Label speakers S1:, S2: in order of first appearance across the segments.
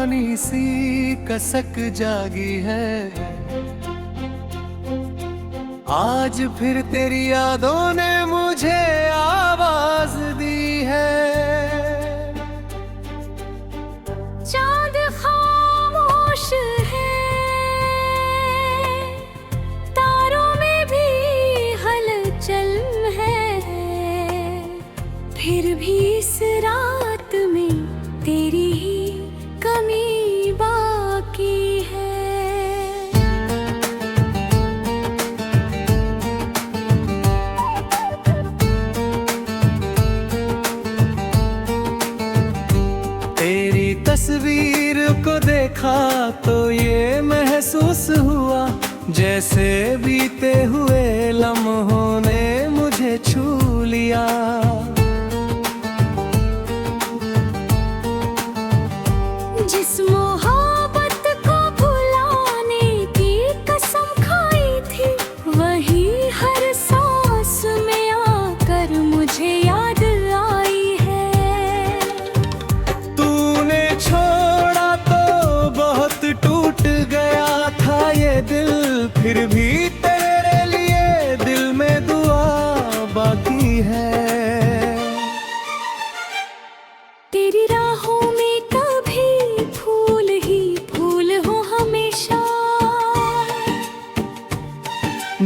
S1: पुरानी सी कसक जागी है। आज फिर तेरी यादों ने मुझे आवाज दी है।
S2: चांद खामोश है, तारों में भी हलचल है, फिर भी इस रात में तेरी ही कमी बाकी है।
S1: तेरी तस्वीर को देखा तो ये महसूस हुआ, जैसे बीते हुए लम्हों ने मुझे छू लिया।
S2: जिस मोहब्बत को भुलाने की कसम खाई थी, वही हर सांस में आकर मुझे याद आई है।
S1: तूने छोड़ा तो बहुत टूट गया था ये दिल, फिर भी तेरे लिए दिल में दुआ बाकी है।
S2: तेरी राहों में कभी फूल ही फूल हो हमेशा,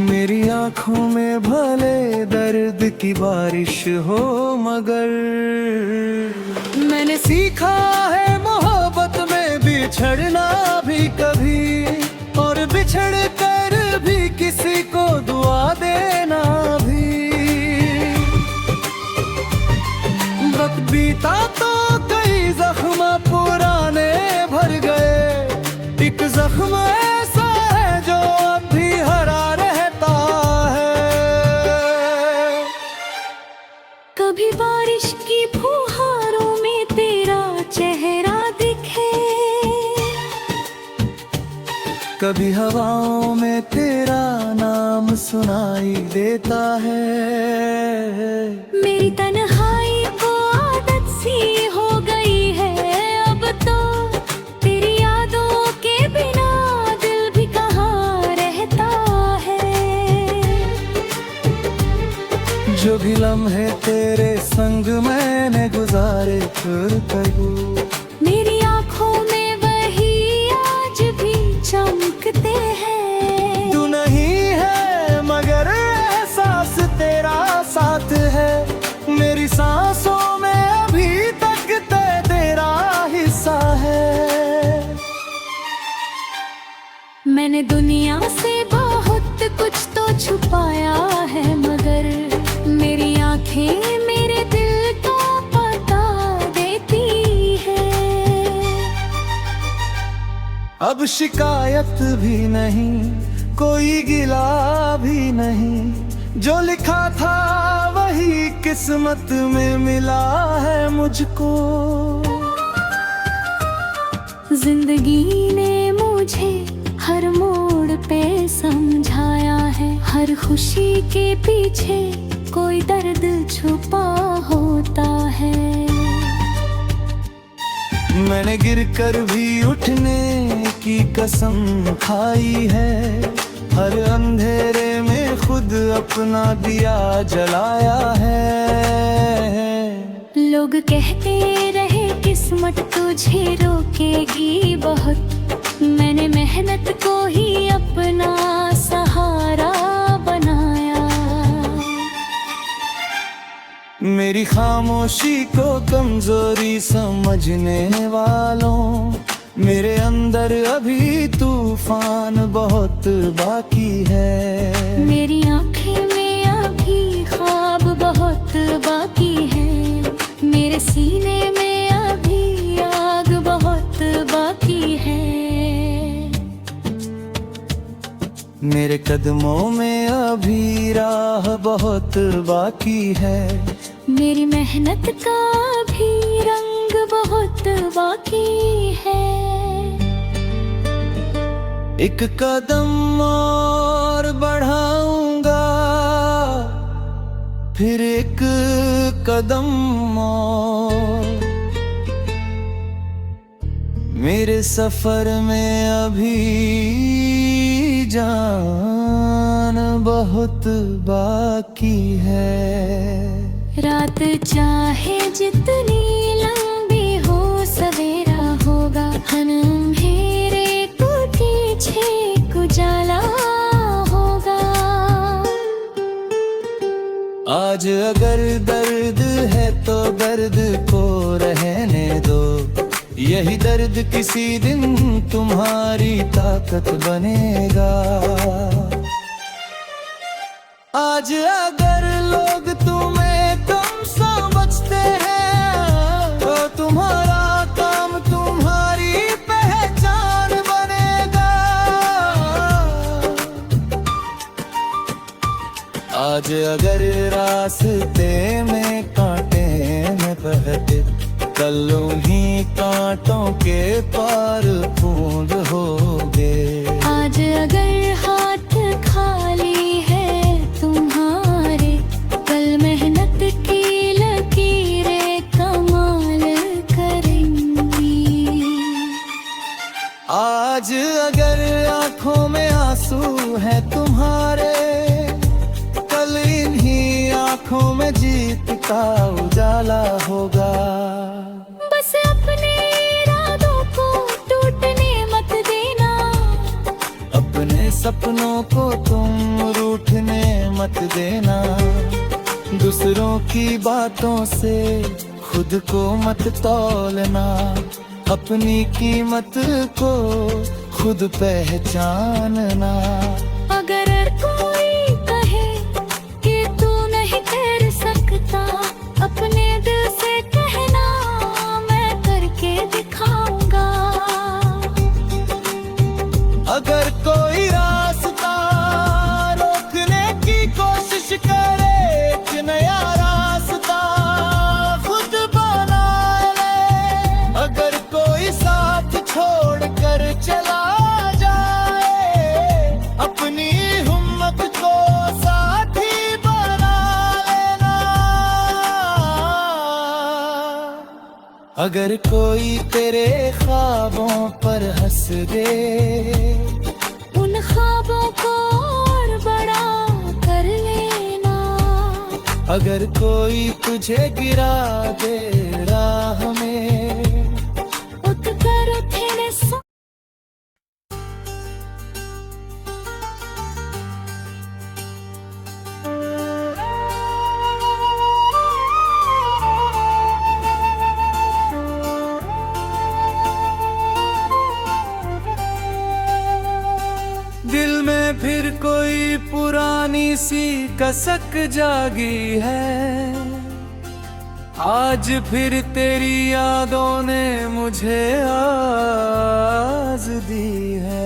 S1: मेरी आंखों में भले दर्द की बारिश हो, मगर मैंने सीखा है मोहब्बत में बिछड़ना भी कभी, और बिछड़ कर भी किसी को दुआ देना भी। वक्त बीता तो कई जख्म पुराने भर गए, एक जख्म ऐसा है जो अब भी हरा रहता है।
S2: कभी बारिश की फुहारों में तेरा चेहरा दिखे,
S1: कभी हवाओं में तेरा नाम सुनाई देता है।
S2: मेरी तन्हाई को आदत सी हो गई है अब तो, तेरी यादों के बिना दिल भी कहाँ रहता है।
S1: जो भी लम्हे तेरे संग मैंने गुजारे फिर कबू,
S2: मेरी आंखों में वही आज भी चमकते हैं।
S1: तू नहीं है मगर एहसास तेरा साथ है, मेरी सांसों में अभी तक तेरा हिस्सा है।
S2: मैंने दुनिया से बहुत कुछ तो छुपाया है, मगर मेरी आंखें मेरे दिल को बता देती है।
S1: अब शिकायत भी नहीं, कोई गिला भी नहीं, जो लिखा था वही किस्मत में मिला है मुझको।
S2: जिंदगी ने मुझे हर मोड़ पे समझाया है, हर खुशी के पीछे कोई दर्द छुपा होता है।
S1: मैंने गिर कर भी उठने की कसम खाई है, हर अंधेरे में खुद अपना दिया जलाया है।
S2: लोग कहते रहे किस्मत तुझे रोकेगी बहुत, मैंने मेहनत को ही अपना सहारा बनाया।
S1: मेरी खामोशी को कमजोरी समझने वालों, मेरे अंदर अभी तूफान बहुत बाकी है।
S2: मेरी आंखें में अभी ख्वाब बहुत बाकी है, मेरे सीने में अभी आग बहुत बाकी है।
S1: मेरे कदमों में अभी राह बहुत बाकी है,
S2: मेरी मेहनत का भी रंग बहुत बाकी है।
S1: एक कदम और बढ़ाऊंगा, फिर एक कदम और। मेरे सफर में अभी जान बहुत बाकी है।
S2: रात चाहे जितनी लंबी हो, सवेरा होगा। अंधेरे को पीछे उजाला होगा।
S1: आज अगर दर्द है तो दर्द को रहने दो, यही दर्द किसी दिन तुम्हारी ताकत बनेगा। आज अगर लोग तुम्हें कम समझते हैं तो तुम्हारा काम तुम्हारी पहचान बनेगा। आज अगर रास्ते में कांटे न बहते, कल उन्हीं कांटों के पार बूंद होगे।
S2: आज अगर हाथ खाली है तुम्हारे, कल मेहनत की लकीरें कमाल करेंगी।
S1: आज अगर आंखों में आंसू है तुम्हारे, कल इन्हीं आंखों में जीत का उजाला होगा।
S2: बस अपने इरादों को टूटने मत देना,
S1: अपने सपनों को तुम रूठने मत देना। दूसरों की बातों से खुद को मत तौलना, अपनी कीमत को खुद पहचानना।
S2: अगर कोई कहे कि तू नहीं कर सकता, अपने दिल से कहना मैं करके दिखाऊंगा।
S1: अगर कोई रास्ता रोकने की कोशिश करे, एक नया रास्ता खुद बना ले। अगर कोई साथ छोड़कर चला जाए, अपनी हिम्मत को साथी बना लेना। अगर कोई तेरे ख्वाबों पर हंस दे,
S2: उन ख्वाबों को और बड़ा कर लेना।
S1: अगर कोई तुझे गिरा दे राह में,
S2: उठकर उठने सो।
S1: दिल में फिर कोई पुरानी सी कसक जागी है। आज फिर तेरी यादों ने मुझे आज़ दी है।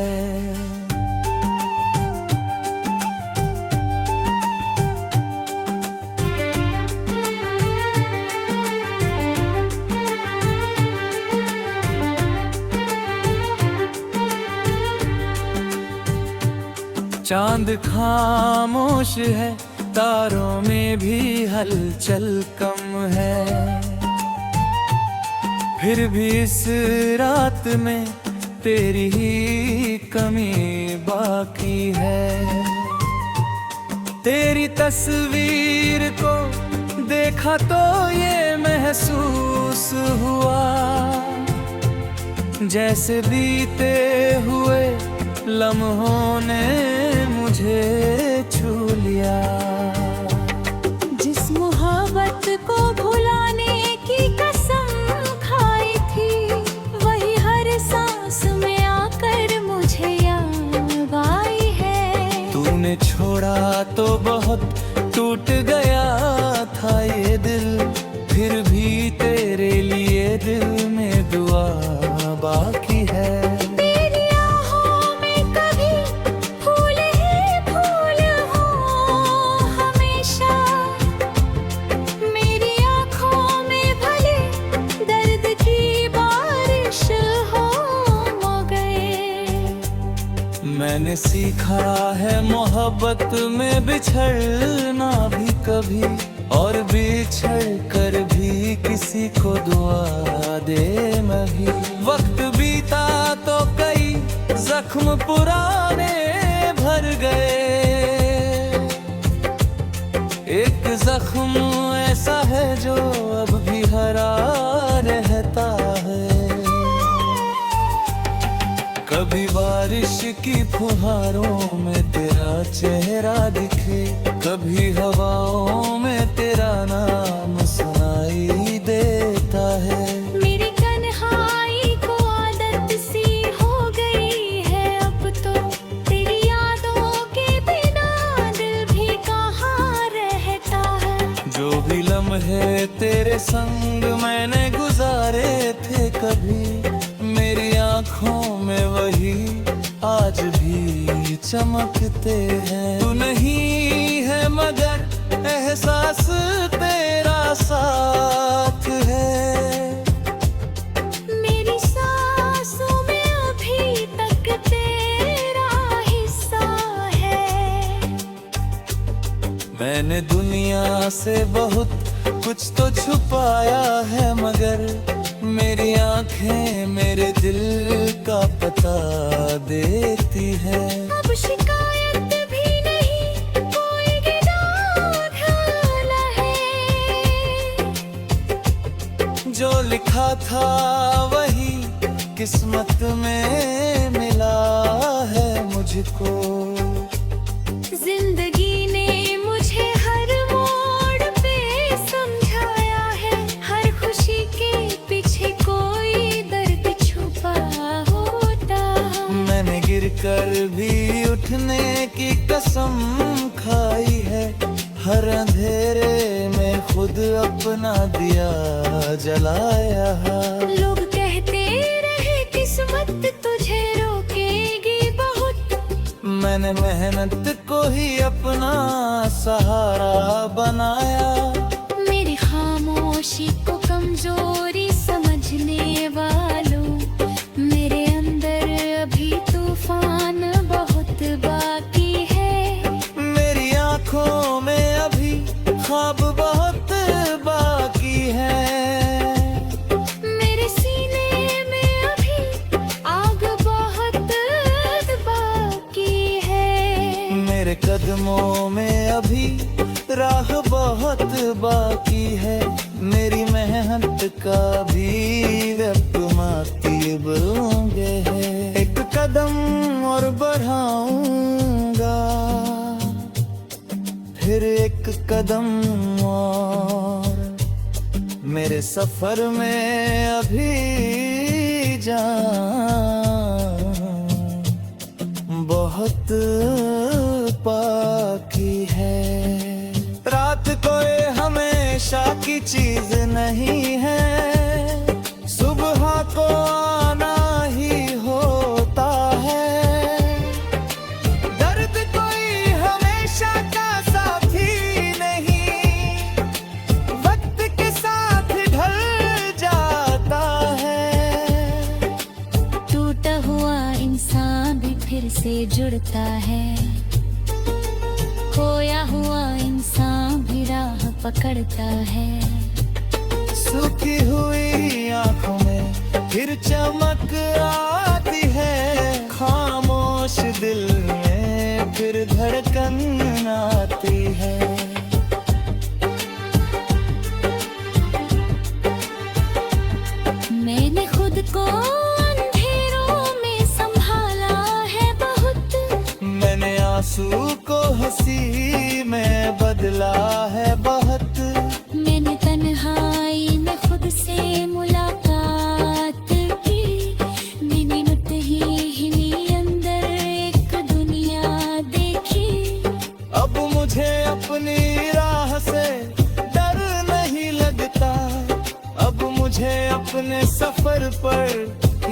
S1: चांद खामोश है, तारों में भी हलचल कम है। फिर भी इस रात में तेरी ही कमी बाकी है। तेरी तस्वीर को देखा तो ये महसूस हुआ, जैसे बीते हुए लम्हों ने मुझे छू लिया।
S2: जिस मोहब्बत को भुलाने की कसम खाई थी, वही हर सांस में आकर मुझे याद आई है।
S1: तूने छोड़ा तो बहुत टूट गया था ये दिल, फिर भी तेरे लिए दिल में दुआ बाकी है। मैंने सीखा है मोहब्बत में बिछड़ना भी कभी, और बिछड़ कर भी किसी को दुआ दे मैं भी। वक्त बीता तो कई जख्म पुराने भर गए। एक जख्म ऐसा है जो अब भी हरा रहता है। कभी बारिश की फुहारों में तेरा चेहरा दिखे, कभी हवाओं में तेरा नाम सुनाई देता है।
S2: मेरी तन्हाई को आदत सी हो गई है अब तो, तेरी यादों के बिना दिल भी कहाँ रहता है।
S1: जो भी लम्हे तेरे संग मैंने गुजारे थे कभी, मेरी आँखों में वही आज भी चमकते हैं। तू नहीं है मगर एहसास तेरा साथ है।
S2: मेरी सांसों में अभी तक तेरा हिस्सा है।
S1: मैंने दुनिया से बहुत कुछ तो छुपाया है, मगर मेरी आंखें मेरे दिल का पता देती है।
S2: अब शिकायत भी नहीं, कोई गिला है।
S1: जो लिखा था वही किस्मत में मिला है मुझको।
S2: जिंदगी ने मुझे हर मोड़ पे समझाया है, हर खुशी के पीछे कोई दर्द छुपा होता।
S1: मैंने गिरकर भी उठने की कसम खाई है, हर अंधेरे में खुद अपना दिया जलाया है।
S2: लोग कहते रहे किस्मत तुझे रोकेगी बहुत,
S1: मैंने मेहनत को ही अपना सहारा बनाया।
S2: मेरी खामोशी को कमजोरी समझने वालों, मेरे अंदर अभी तूफान बहुत बाकी है।
S1: मेरी आंखों में अभी ख्वाब बहुत बाकी है।
S2: मेरे सीने में अभी आग बहुत बाकी है।
S1: मेरे कदमों में अभी राह बहुत बाकी है। मेरी मेहनत का भी व्यक्त मातीब होंगे है। एक कदम और बढ़ाऊंगा, फिर एक कदम और, मेरे सफर में अभी जान बहुत बाकी है। रात कोई हमेशा की चीज नहीं है, सुबह को आना ही होता है। दर्द कोई हमेशा का साथी नहीं, वक्त के साथ ढल जाता है।
S2: टूटा हुआ इंसान भी फिर से जुड़ता है, खोया हुआ इंसान भी राह पकड़ता है।
S1: सूखी हुई आंखों में फिर चमक आती है, खामोश दिल में फिर धड़कन आती है।
S2: मैंने खुद को अंधेरों में संभाला है बहुत,
S1: मैंने आंसू को हंसी में बदला है बहुत।
S2: मैंने तन्हाई में खुद से मुलाकात की, मैंने नुत ही अंदर एक दुनिया देखी।
S1: अब मुझे अपनी राह से डर नहीं लगता, अब मुझे अपने सफर पर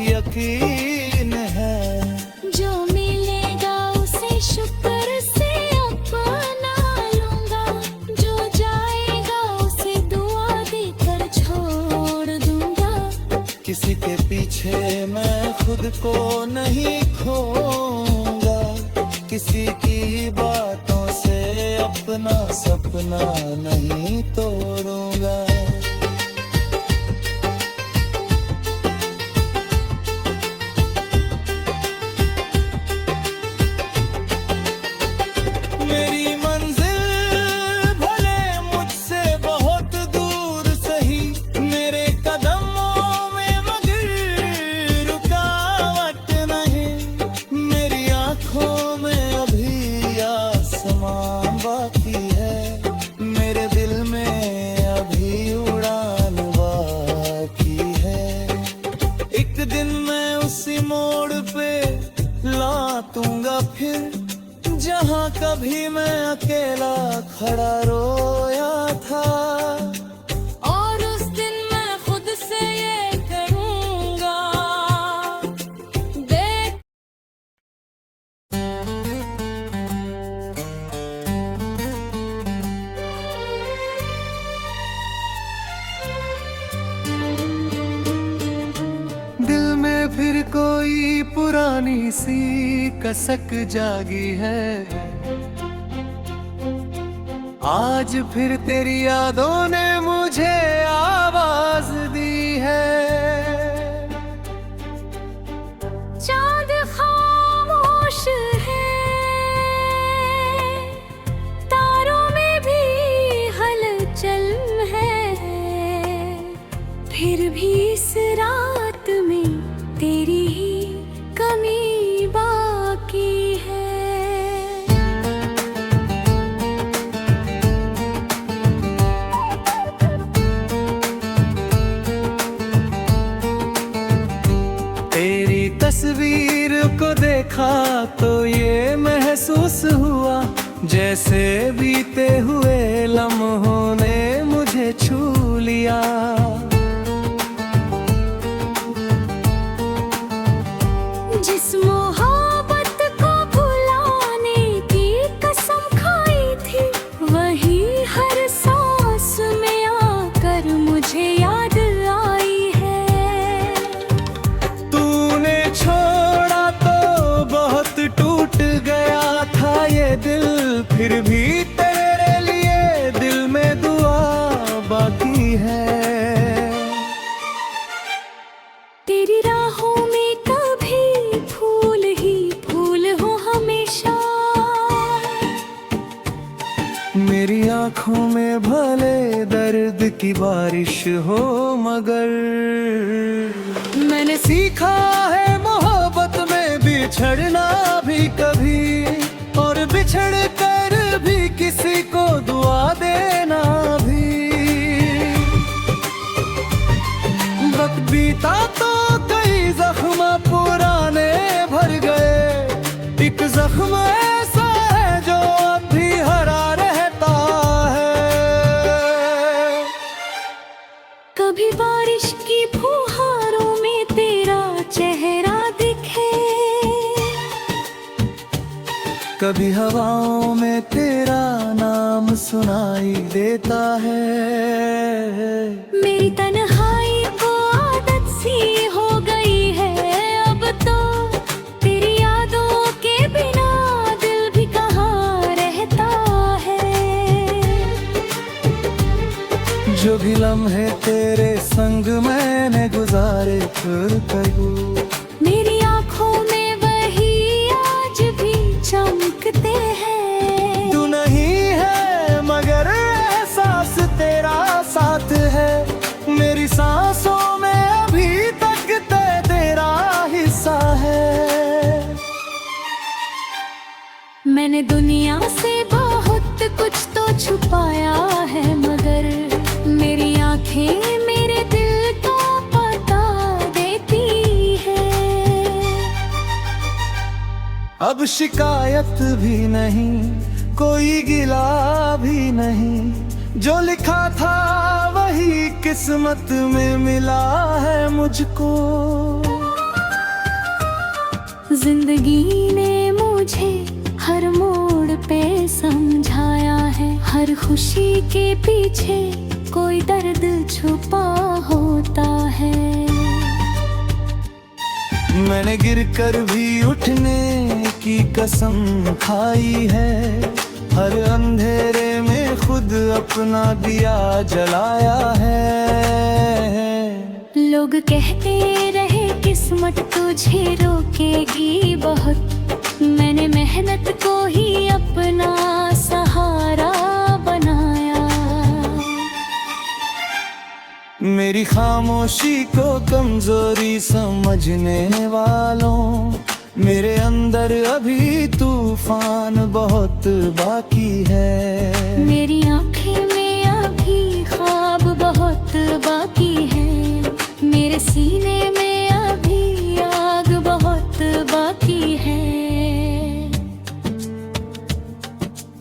S1: यकीन है।
S2: जो मिलेगा उसे शुक्र से अपना लूंगा, जो जाएगा उसे दुआ देकर छोड़ दूंगा।
S1: किसी के पीछे मैं खुद को नहीं खोऊंगा, किसी की बातों से अपना सपना नहीं तोड़ूंगा। मातूंगा फिर जहाँ कभी मैं अकेला खड़ा रोया था।
S2: और उस दिन मैं खुद से ये कहूँगा, देख
S1: दिल में फिर कोई पुरानी सी कसक जागी है। आज फिर तेरी यादों ने मुझे आवाज दी है।
S2: चाँद खामोश है, तारों में भी हलचल है, फिर भी इस रात में तेरी ही कमी बाकी है।
S1: तेरी तस्वीर को देखा तो ये महसूस हुआ जैसे बीते हुए लम्हों ने मुझे छू लिया।
S2: जिस मोहब्बत को भुलाने की कसम खाई थी, वही हर सांस में आकर मुझे याद आई है।
S1: तूने छोड़ा तो बहुत टूट गया था ये दिल, फिर भी तेरे लिए दिल में दुआ बाकी है।
S2: तेरी राहों में कभी फूल ही फूल हो हमेशा,
S1: मेरी आंखों में भले दर्द की बारिश हो, मगर मैंने सीखा है मोहब्बत में बिछड़ना भी कभी, और बिछड़ कर भी किसी को दुआ देना भी। वक्त बीता तो कई जख्म पुराने भर गए, एक जख्म ऐसा है जो अब भी हरा रहता है।
S2: कभी बारिश की फुहारों में तेरा चेहरा दिखे,
S1: कभी हवाओं में तेरा नाम सुनाई देता है।
S2: मेरी तन्हाई को आदत सी हो गई है अब तो, तेरी यादों के बिना दिल भी कहाँ रहता है।
S1: जो भी लम्हे तेरे संग मैंने गुजारे फिर कयूं,
S2: मेरी आंखों में वही आज भी चमकते हैं।
S1: तू नहीं है मगर एहसास तेरा साथ है, मेरी सांसों में अभी तक तेरा हिस्सा है।
S2: मैंने दुनिया से बहुत कुछ तो छुपाया है, मगर मेरी आंखें मेरे दिल को बता देती है।
S1: अब शिकायत भी नहीं, कोई गिला भी नहीं, जो लिखा था वही किस्मत में मिला है मुझको।
S2: जिंदगी ने मुझे हर मोड़ पे समझाया है, हर खुशी के पीछे कोई दर्द छुपा होता है।
S1: मैंने गिर कर भी उठने की कसम खाई है, हर अंधेरे में खुद अपना दिया जलाया है।
S2: लोग कहते रहे किस्मत तुझे रोकेगी बहुत, मैंने मेहनत को ही अपना सहारा बनाया।
S1: मेरी खामोशी को कमजोरी समझने वालों, मेरे अंदर अभी तूफान बहुत बाकी है।
S2: मेरी आंखें में अभी ख्वाब बहुत बाकी है, मेरे सीने में अभी आग बहुत बाकी है।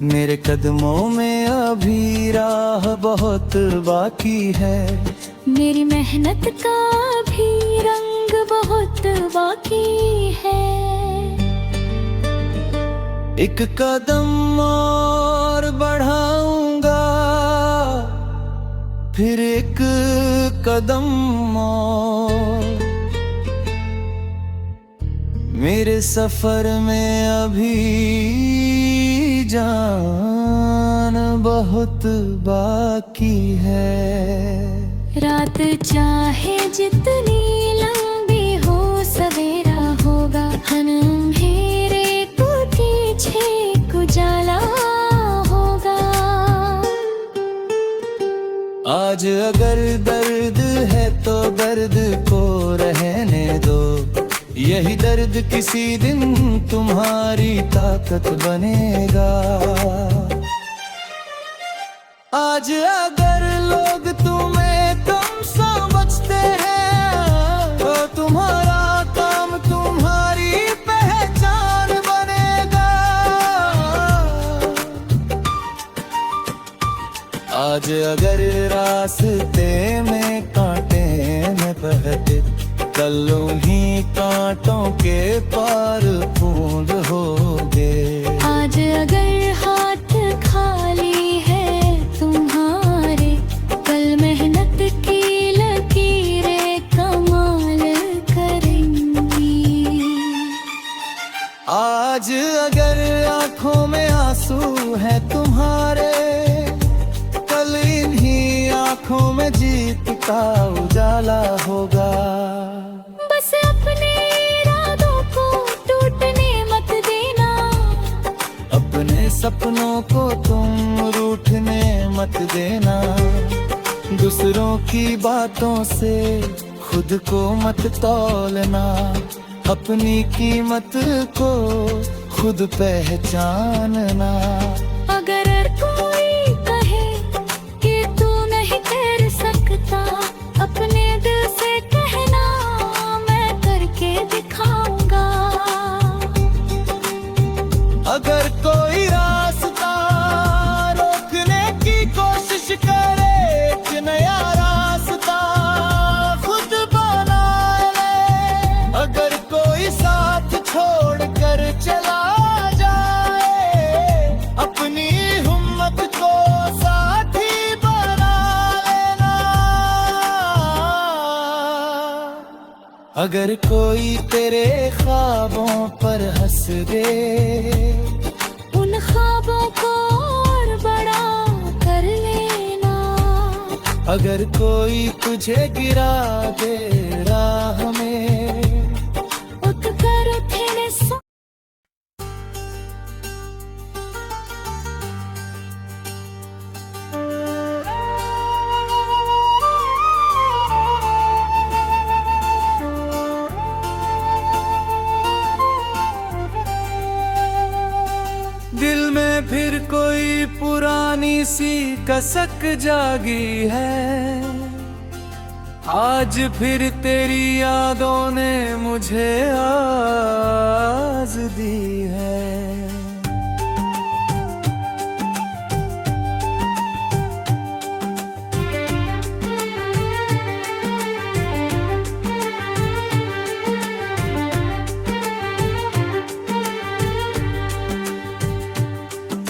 S1: मेरे कदमों में अभी राह बहुत बाकी है,
S2: मेरी मेहनत का भी रंग बहुत बाकी है।
S1: एक कदम और बढ़ाऊंगा, फिर एक कदम और। मेरे सफर में अभी जान बहुत बाकी है।
S2: रात चाहे जितनी लंबी हो, सवेरा होगा। अंधेरे को पीछे उजाला होगा।
S1: आज अगर दर्द है तो दर्द को रहने दो, यही दर्द किसी दिन तुम्हारी ताकत बनेगा। आज अगर लोग तुम्हें कम समझते हैं, तो तुम्हारा काम तुम्हारी पहचान बनेगा। आज अगर रास्ते में कांटे न बहते, कल उन्हीं कांटों के पार बूंद होगे।
S2: आज अगर हाथ खाली है तुम्हारे, कल मेहनत की लकीरें कमाल करेंगी।
S1: आज अगर आंखों में आंसू है तुम्हारे, कल इन्हीं आंखों में जीत का उजाला होगा।
S2: बस अपने इरादों को टूटने मत देना,
S1: अपने सपनों को तुम रूठने मत देना। दूसरों की बातों से खुद को मत तौलना, अपनी कीमत को खुद पहचानना।
S2: अगर कोई कहे कि तू नहीं कर सकता, अपने दिल से कहना, मैं करके दिखाऊंगा।
S1: अगर कोई रास्ता रोकने की कोशिश करे, एक नया रास्ता खुद बना ले। अगर कोई साथ छोड़ कर चला जाए, अपनी हिम्मत को साथी बना लेना। अगर कोई तेरे ख्वाबों पर हंस दे,
S2: उन ख्वाबों को और बड़ा कर लेना।
S1: अगर कोई तुझे गिरा दे राह में,
S2: उठ कर उठने से
S1: दिल में फिर कोई पुरानी सी कसक जागी है। आज फिर तेरी यादों ने मुझे आस दी है।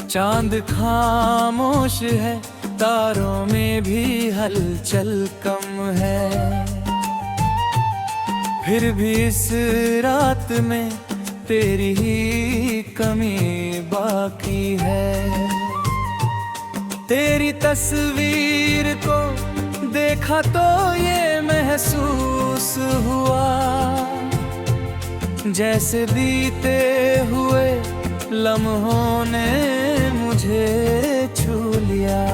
S1: चांद खामोश है, तारों में भी हलचल कम है। फिर भी इस रात में तेरी ही कमी बाकी है। तेरी तस्वीर को देखा तो ये महसूस हुआ, जैसे बीते हुए लम्हों ने मुझे छू लिया।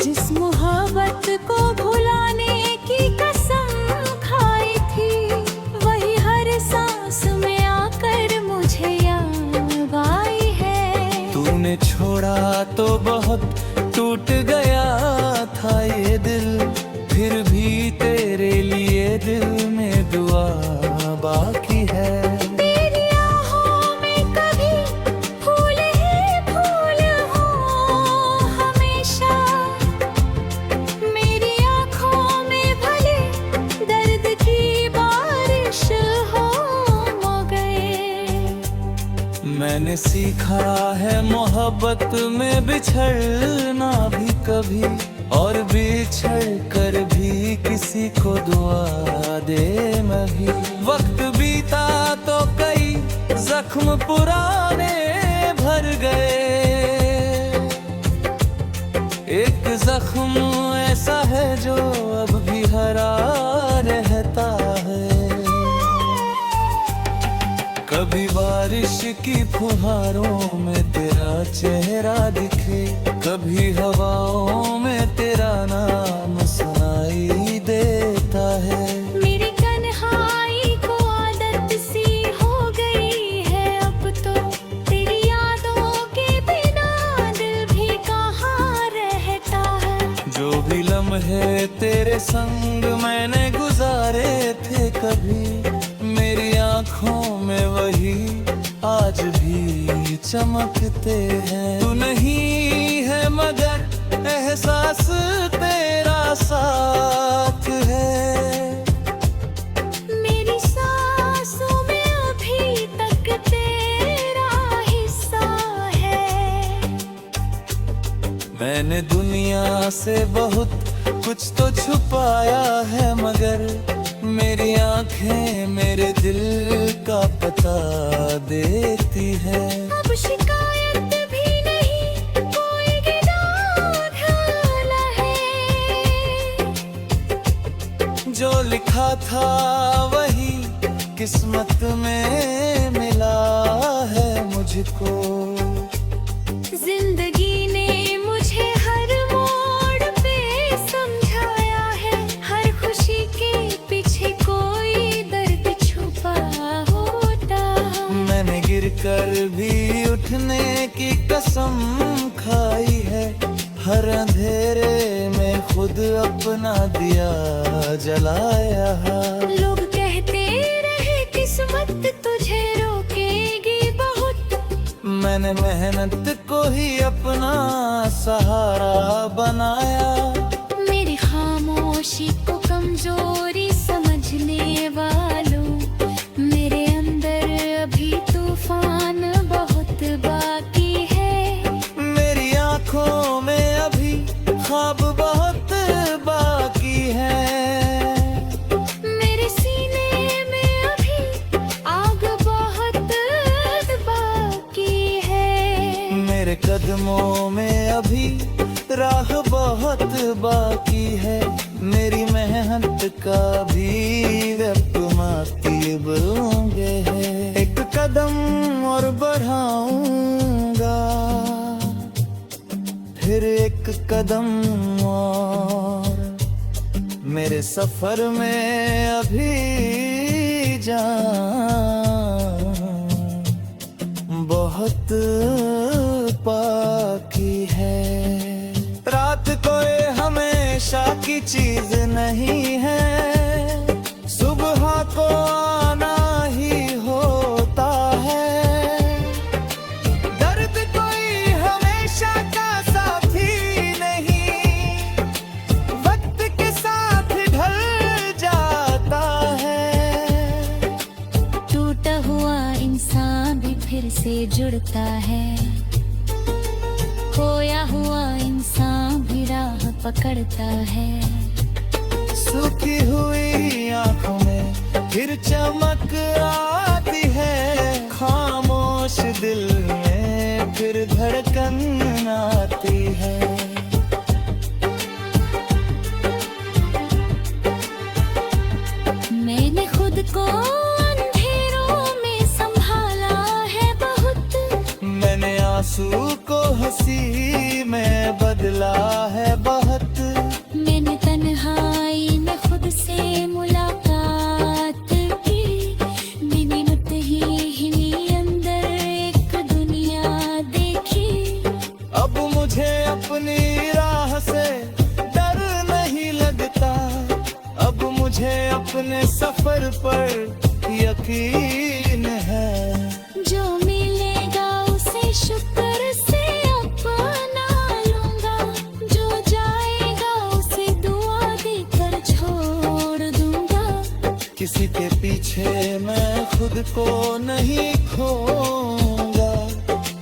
S2: जिस मोहब्बत को भुलाने की कसम खाई थी, वही हर सांस में आकर मुझे याद आई है।
S1: तूने छोड़ा तो बहुत टूट गया था ये दिल, फिर भी तेरे लिए दिल में दुआ बाकी है।
S2: तेरी आहों में कभी फूल ही
S1: मैंने सीखा है मोहब्बत में बिछड़ना भी कभी, और बिछड़ कर भी किसी को दुआ दे मैं भी। वक्त बीता तो कई जख्म पुराने भर गए, एक जख्म ऐसा है जो अब भी हरा रहता है। कभी बारिश की फुहारों में तेरा चेहरा दिखे, कभी हवाओं में तेरा नाम सुनाई देता है।
S2: मेरी तन्हाई को आदत सी हो गई है अब तो, तेरी यादों के बिना दिल भी कहाँ रहता है।
S1: जो भी लम्हे तेरे संग मैंने गुजारे थे कभी, मेरी आँखों में वही आज भी चमकते हैं। तू नहीं है मगर एहसास तेरा साथ है,
S2: मेरी सांसों में अभी तक तेरा हिस्सा है।
S1: मैंने दुनिया से बहुत कुछ तो छुपाया है, मगर मेरी आंखें मेरे दिल का पता देती है।
S2: अब शिकायत भी नहीं, कोई गिरान ढाला है।
S1: जो लिखा था वही किस्मत में मिला है मुझको।
S2: जिंदगी ने मुझे हर मोड़ पे समझाया है, हर खुशी के पीछे कोई दर्द छुपा होता।
S1: मैंने गिरकर भी उठने की कसम खाई है, हर अंधेरे में खुद अपना दिया जलाया।
S2: लोग कहते रहे किस्मत तुझे रोकेगी बहुत,
S1: मैंने मेहनत को ही अपना सहारा बनाया।
S2: मेरी खामोशी को कमजोरी समझने वालों, मेरे अंदर अभी तूफान बहुत बाकी है।
S1: मेरी आंखों में अभी ख्वाब बहुत बाकी है,
S2: मेरे सीने में अभी आग बहुत बाकी है।
S1: मेरे कदमों में अभी राह बहुत बाकी है, मेरी मेहनत का भी व्यर्थ मातीब होंगे है। एक कदम और बढ़ाऊंगा, फिर एक कदम और, मेरे सफर में अभी जान बहुत बाकी है। रात कोई हमेशा की चीज नहीं है, सुबह को आना ही होता है। दर्द कोई हमेशा का साथी नहीं, वक्त के साथ ढल जाता है।
S2: टूटा हुआ इंसान भी फिर से जुड़ता है, खोया हुआ इंसान भी राह पकड़ता है।
S1: सूखी हुई आंखों में फिर चमक आती है, खामोश दिल में फिर धड़कन आती है।
S2: मैंने खुद को अंधेरों में संभाला है बहुत,
S1: मैंने आंसू को हंसी में बदला है बहुत।
S2: मैंने तन्हाई में खुद से मुलाकात की, मिनट ही हिली अंदर एक दुनिया देखी।
S1: अब मुझे अपनी राह से डर नहीं लगता, अब मुझे अपने सफर पर यकीन है।
S2: जो मिलेगा उसे शुक्र से अपना लूंगा, जो जाएगा उसे दुआ देकर छोड़ दूंगा।
S1: किसी के पीछे मैं खुद को नहीं खोऊंगा,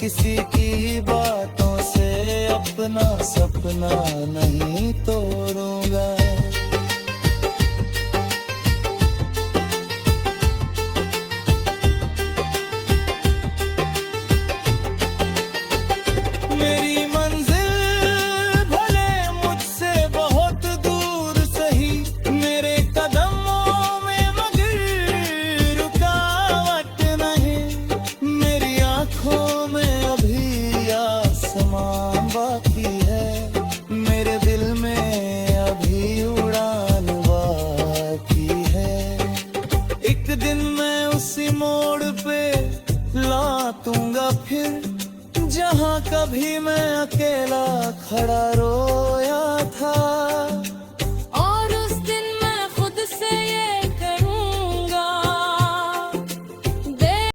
S1: किसी की बातों से अपना सपना नहीं तोड़ूंगा। मेरी मंजिल भले मुझसे बहुत दूर सही, मेरे कदमों में मगर रुकावट नहीं। मेरी आंखों में अभी आसमान बाकी है, मेरे दिल में अभी उड़ान बाकी है। एक दिन मैं उसी मोड़ पे लौटूंगा फिर, जहाँ कभी मैं अकेला खड़ा रोया था।